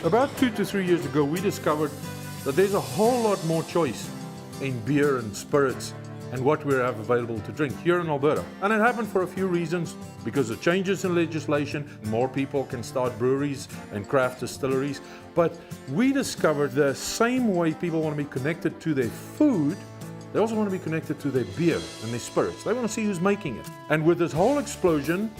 About 2 to 3 years ago, we discovered that there's a whole lot more choice in beer and spirits and what we have available to drink here in Alberta. And it happened for a few reasons, because of changes in legislation, more people can start breweries and craft distilleries. But we discovered the same way people want to be connected to their food, they also want to be connected to their beer and their spirits. They want to see who's making it. And with this whole explosion,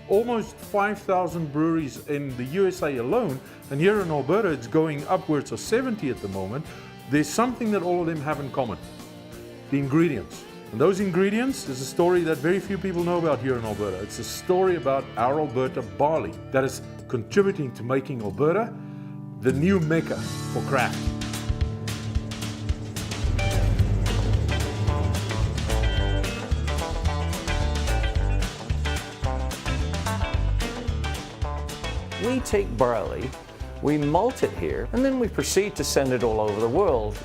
almost 5,000 breweries in the USA alone, and here in Alberta it's going upwards of 70 at the moment, there's something that all of them have in common: the ingredients. And those ingredients is a story that very few people know about here in Alberta. It's a story about our Alberta barley that is contributing to making Alberta the new mecca for craft. We take barley, we malt it here, and then we proceed to send it all over the world,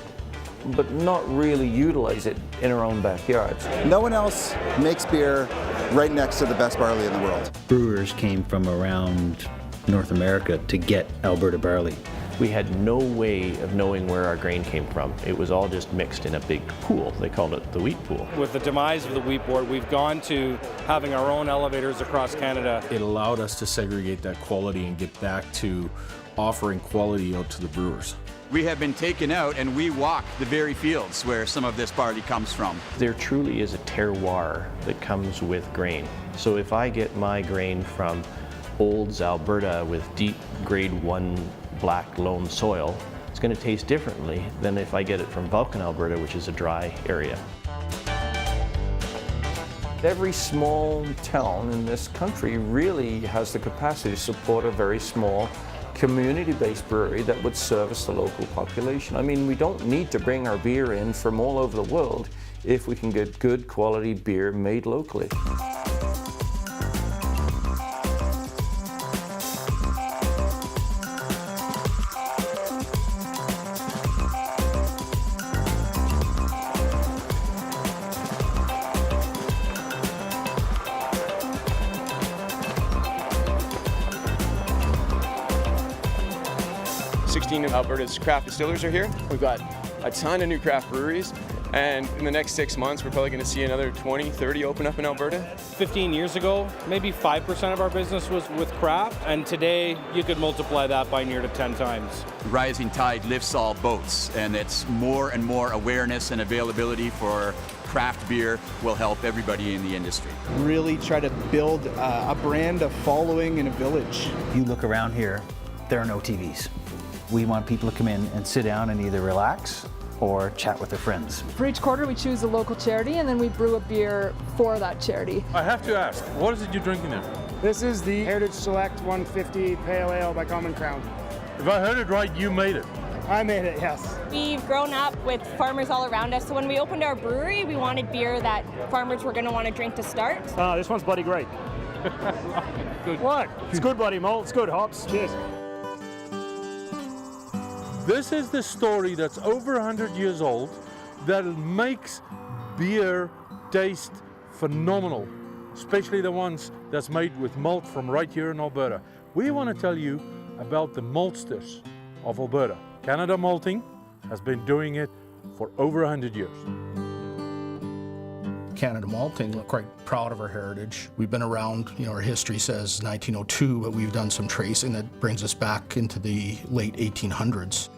but not really utilize it in our own backyards. No one else makes beer right next to the best barley in the world. Brewers came from around North America to get Alberta barley. We had no way of knowing where our grain came from. It was all just mixed in a big pool. They called it the wheat pool. With the demise of the wheat board, we've gone to having our own elevators across Canada. It allowed us to segregate that quality and get back to offering quality out to the brewers. We have been taken out and we walk the very fields where some of this barley comes from. There truly is a terroir that comes with grain. So if I get my grain from Olds, Alberta with deep grade 1 black loam soil, it's going to taste differently than if I get it from Vulcan, Alberta, which is a dry area. Every small town in this country really has the capacity to support a very small community-based brewery that would service the local population. I mean, we don't need to bring our beer in from all over the world if we can get good quality beer made locally. Of Alberta's craft distillers are here. We've got a ton of new craft breweries, and in the next 6 months we're probably going to see another 20, 30 open up in Alberta. 15 years ago, maybe 5% of our business was with craft, and today you could multiply that by near to 10 times. Rising tide lifts all boats, and it's more and more awareness and availability for craft beer will help everybody in the industry. Really try to build a brand, a following in a village. If you look around here, there are no TVs. We want people to come in and sit down and either relax or chat with their friends. For each quarter, we choose a local charity, and then we brew a beer for that charity. I have to ask, what is it you're drinking there? This is the Heritage Select 150 Pale Ale by Common Crown. If I heard it right, you made it. I made it, yes. We've grown up with farmers all around us, so when we opened our brewery, we wanted beer that farmers were going to want to drink to start. This one's bloody great. Good. What? It's good bloody malt, it's good hops. Cheers. This is the story that's over 100 years old that makes beer taste phenomenal, especially the ones that's made with malt from right here in Alberta. We want to tell you about the Maltsters of Alberta. Canada Malting has been doing it for over 100 years. Canada Malting, we're quite proud of our heritage. We've been around, our history says 1902, but we've done some tracing that brings us back into the late 1800s.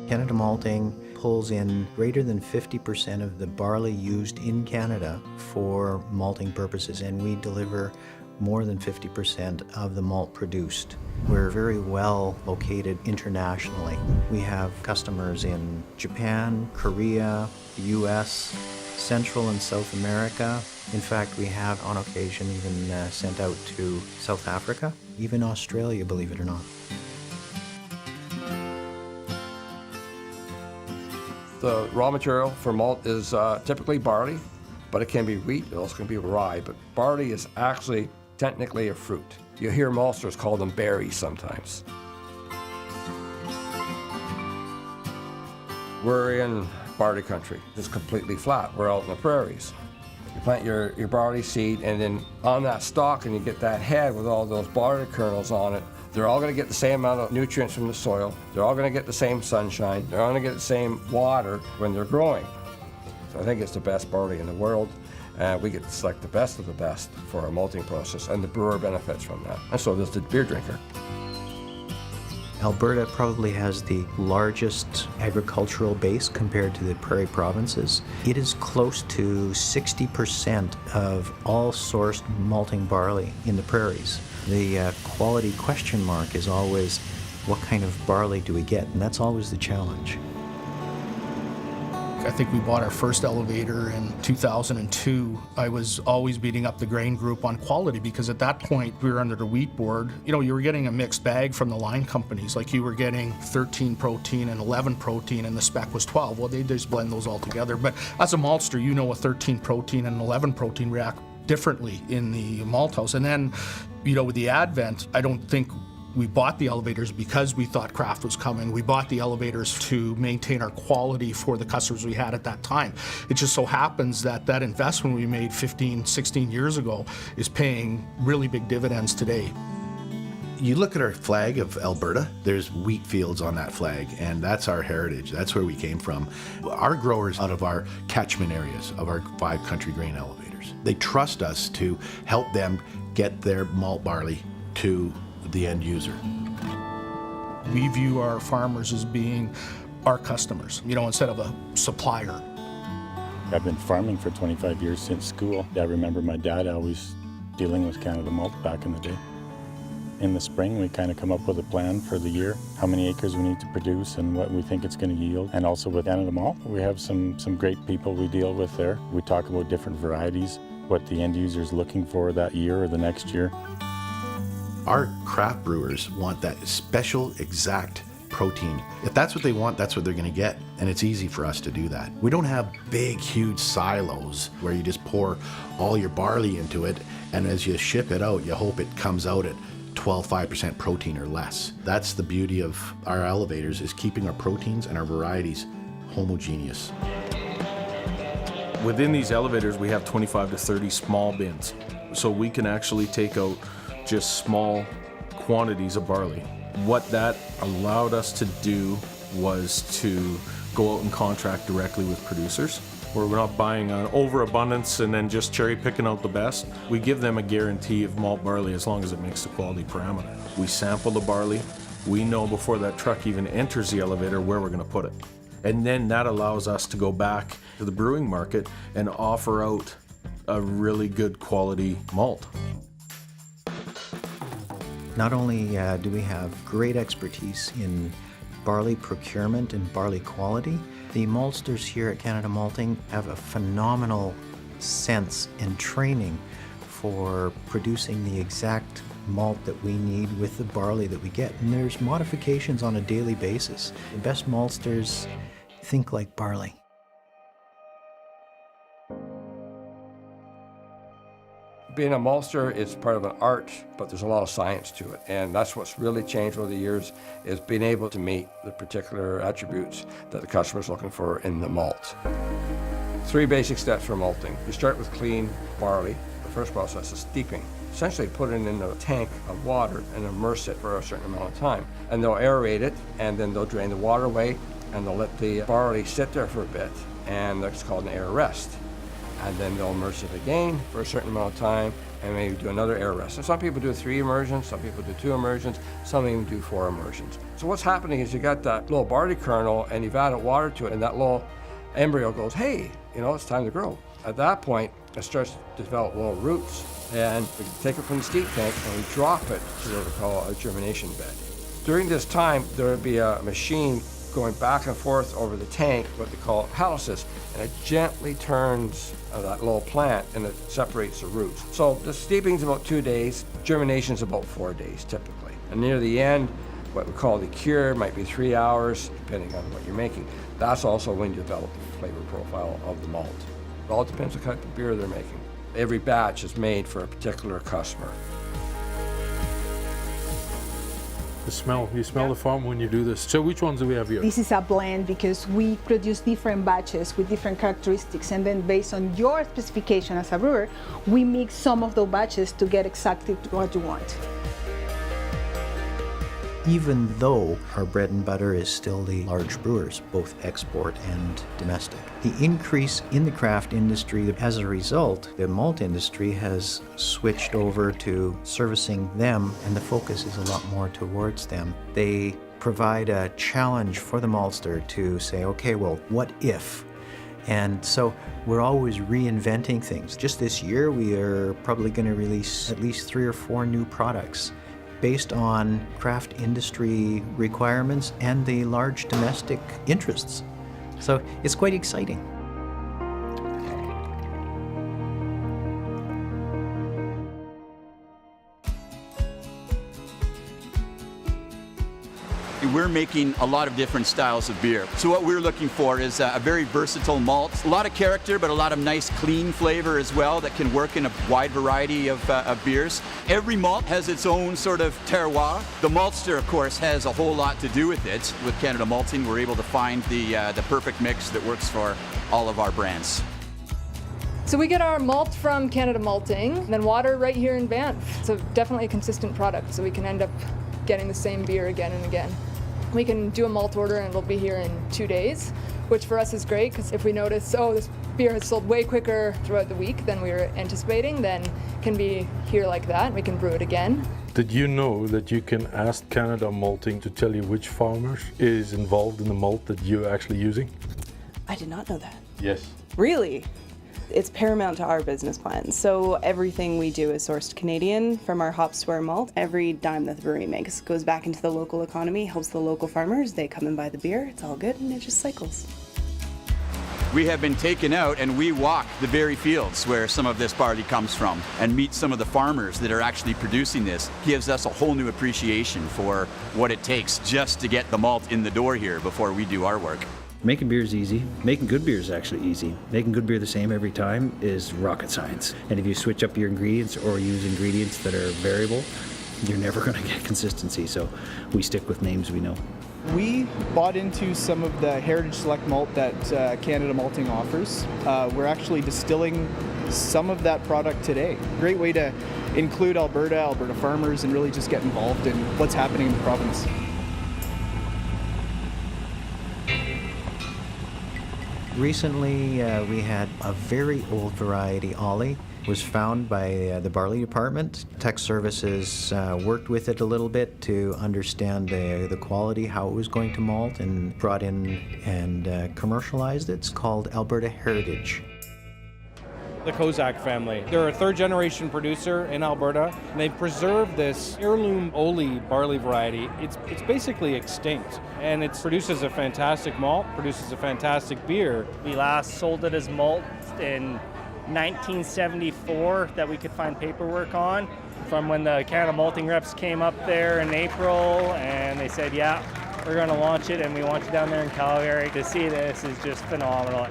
Canada Malting pulls in greater than 50% of the barley used in Canada for malting purposes, and we deliver more than 50% of the malt produced. We're very well located internationally. We have customers in Japan, Korea, the US, Central and South America. In fact, we have on occasion even sent out to South Africa, even Australia, believe it or not. The raw material for malt is typically barley, but it can be wheat, it also can be rye, but barley is actually technically a fruit. You hear maltsters call them berries sometimes. We're in barley country. It's completely flat. We're out in the prairies. You plant your barley seed, and then on that stalk, and you get that head with all those barley kernels on it, They're all going to get the same amount of nutrients from the soil. They're all going to get the same sunshine. They're all going to get the same water when they're growing. So I think it's the best barley in the world. We get to select the best of the best for our malting process, and the brewer benefits from that. And so does the beer drinker. Alberta probably has the largest agricultural base compared to the prairie provinces. It is close to 60% of all sourced malting barley in the prairies. The quality question mark is always, what kind of barley do we get? And that's always the challenge. I think we bought our first elevator in 2002. I was always beating up the grain group on quality because at that point we were under the wheat board. You know, you were getting a mixed bag from the line companies. Like you were getting 13 protein and 11 protein and the spec was 12. Well, they just blend those all together. But as a maltster, you know a 13 protein and 11 protein react differently in the malt house. And then, you know, with the advent, I don't think we bought the elevators because we thought craft was coming. We bought the elevators to maintain our quality for the customers we had at that time. It just so happens that that investment we made 15, 16 years ago is paying really big dividends today. You look at our flag of Alberta, there's wheat fields on that flag, and that's our heritage. That's where we came from. Our growers out of our catchment areas, of our 5 country grain elevators, they trust us to help them get their malt barley to the end user. We view our farmers as being our customers, you know, instead of a supplier. I've been farming for 25 years since school. I remember my dad always dealing with Canada Malt back in the day. In the spring, we kind of come up with a plan for the year, how many acres we need to produce and what we think it's going to yield. And also with Canada Malt, we have some great people we deal with there. We talk about different varieties, what the end user is looking for that year or the next year. Our craft brewers want that special, exact protein. If that's what they want, that's what they're going to get. And it's easy for us to do that. We don't have big, huge silos where you just pour all your barley into it, and as you ship it out, you hope it comes out at 5% protein or less. That's the beauty of our elevators, is keeping our proteins and our varieties homogeneous. Within these elevators, we have 25 to 30 small bins. So we can actually take out just small quantities of barley. What that allowed us to do was to go out and contract directly with producers, where we're not buying an overabundance and then just cherry picking out the best. We give them a guarantee of malt barley as long as it makes the quality parameter. We sample the barley. We know before that truck even enters the elevator where we're going to put it. And then that allows us to go back to the brewing market and offer out a really good quality malt. Not only do we have great expertise in barley procurement and barley quality, the maltsters here at Canada Malting have a phenomenal sense and training for producing the exact malt that we need with the barley that we get. And there's modifications on a daily basis. The best maltsters think like barley. Being a maltster is part of an art, but there's a lot of science to it. And that's what's really changed over the years, is being able to meet the particular attributes that the customer's looking for in the malt. 3 basic steps for malting. You start with clean barley. The first process is steeping. Essentially put it in a tank of water and immerse it for a certain amount of time. And they'll aerate it, and then they'll drain the water away, and they'll let the barley sit there for a bit, and that's called an air rest. And then they'll immerse it again for a certain amount of time, and maybe do another air rest. And some people do 3 immersions, some people do 2 immersions, some even do 4 immersions. So what's happening is you got that little barley kernel, and you've added water to it, and that little embryo goes, hey, you know, it's time to grow. At that point, it starts to develop little roots, and we take it from the steep tank and we drop it to what we call a germination bed. During this time, there would be a machine going back and forth over the tank, what they call halicis, and it gently turns that little plant and it separates the roots. So the steeping's about 2 days, germination's about 4 days typically. And near the end, what we call the cure might be 3 hours, depending on what you're making. That's also when you develop the flavor profile of the malt. It all depends on the type of beer they're making. Every batch is made for a particular customer. The smell, you smell the farm when you do this. So which ones do we have here? This is a blend because we produce different batches with different characteristics, and then based on your specification as a brewer, we mix some of those batches to get exactly what you want. even though our bread and butter is still the large brewers, both export and domestic. The increase in the craft industry, as a result, the malt industry has switched over to servicing them, and the focus is a lot more towards them. They provide a challenge for the maltster to say, okay, well, what if? And so we're always reinventing things. Just this year, we are probably going to release at least 3 or 4 new products based on craft industry requirements and the large domestic interests. So it's quite exciting. We're making a lot of different styles of beer. So what we're looking for is a very versatile malt, a lot of character, but a lot of nice clean flavor as well that can work in a wide variety of beers. Every malt has its own sort of terroir. The Maltster, of course, has a whole lot to do with it. With Canada Malting, we're able to find the perfect mix that works for all of our brands. So we get our malt from Canada Malting, and then water right here in Banff. So definitely a consistent product, so we can end up getting the same beer again and again. We can do a malt order and it'll be here in 2 days, which for us is great because if we notice, oh, this beer has sold way quicker throughout the week than we were anticipating, then it can be here like that and we can brew it again. Did you know that you can ask Canada Malting to tell you which farmer is involved in the malt that you're actually using? I did not know that. Yes. Really? It's paramount to our business plan. So everything we do is sourced Canadian from our hops to our malt. Every dime that the brewery makes goes back into the local economy, helps the local farmers. They come and buy the beer. It's all good and it just cycles. We have been taken out and we walk the very fields where some of this barley comes from and meet some of the farmers that are actually producing this. Gives us a whole new appreciation for what it takes just to get the malt in the door here before we do our work. Making beer is easy. Making good beer is actually easy. Making good beer the same every time is rocket science. And if you switch up your ingredients or use ingredients that are variable, you're never going to get consistency. So we stick with names we know. We bought into some of the Heritage Select malt that Canada Malting offers. We're actually distilling some of that product today. Great way to include Alberta farmers, and really just get involved in what's happening in the province. Recently, we had a very old variety, Ollie. It was found by the barley department. Tech Services worked with it a little bit to understand the quality, how it was going to malt, and brought in and commercialized it. It's called Alberta Heritage. The Kozak family. They're a third-generation producer in Alberta, and they've preserved this heirloom Oli barley variety. It's basically extinct, and it produces a fantastic malt, produces a fantastic beer. We last sold it as malt in 1974 that we could find paperwork on, from when the Canada Malting reps came up there in April, and they said, yeah, we're going to launch it, and we want you down there in Calgary. To see this is just phenomenal.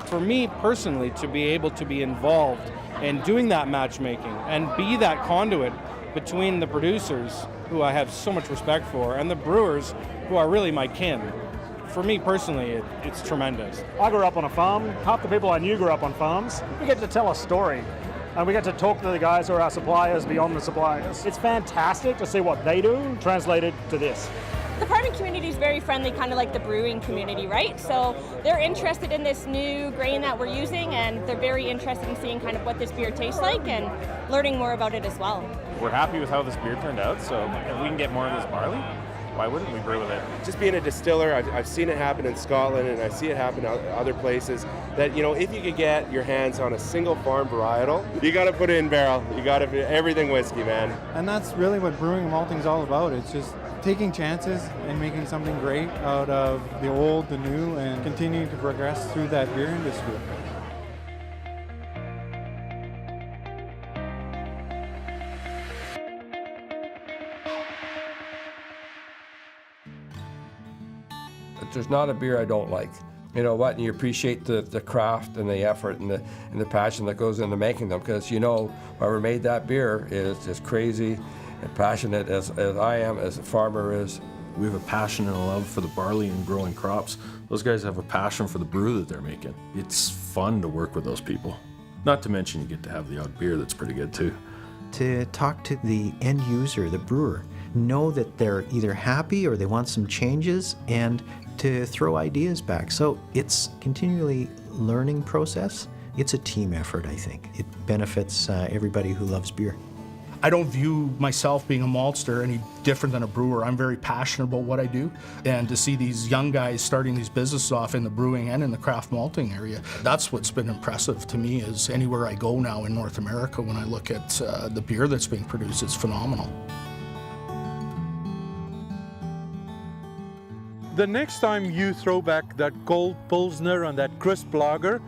For me personally, to be able to be involved in doing that matchmaking and be that conduit between the producers, who I have so much respect for, and the brewers, who are really my kin, for me personally, it's tremendous. I grew up on a farm. Half the people I knew grew up on farms. We get to tell a story, and we get to talk to the guys who are our suppliers beyond the suppliers. It's fantastic to see what they do translated to this. The farming community is very friendly, kind of like the brewing community, right? So they're interested in this new grain that we're using, and they're very interested in seeing kind of what this beer tastes like and learning more about it as well. We're happy with how this beer turned out, so if we can get more of this barley, why wouldn't we brew with it? Just being a distiller, I've seen it happen in Scotland, and I see it happen in other places, that, you know, if you could get your hands on a single farm varietal, you got to put it in barrel. You got to be everything whiskey, man. And that's really what brewing and malting is all about. It's just taking chances and making something great out of the old, the new, and continuing to progress through that beer industry. There's not a beer I don't like. You know what? And you appreciate the craft and the effort and the passion that goes into making them, because you know whoever made that beer is as crazy and passionate as I am, as a farmer is. We have a passion and a love for the barley and growing crops. Those guys have a passion for the brew that they're making. It's fun to work with those people. Not to mention you get to have the odd beer that's pretty good too. To talk to the end user, the brewer, know that they're either happy or they want some changes, and to throw ideas back. So it's continually learning process. It's a team effort, I think. It benefits everybody who loves beer. I don't view myself being a maltster any different than a brewer. I'm very passionate about what I do, and to see these young guys starting these businesses off in the brewing and in the craft malting area, that's what's been impressive to me. Is anywhere I go now in North America, when I look at the beer that's being produced, it's phenomenal. The next time you throw back that cold Pilsner and that crisp lager,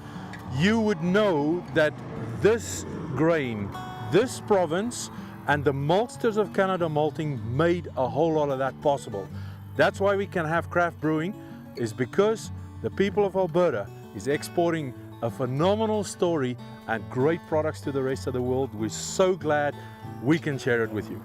you would know that this grain, this province, and the Maltsters of Canada malting made a whole lot of that possible. That's why we can have craft brewing, is because the people of Alberta is exporting a phenomenal story and great products to the rest of the world. We're so glad we can share it with you.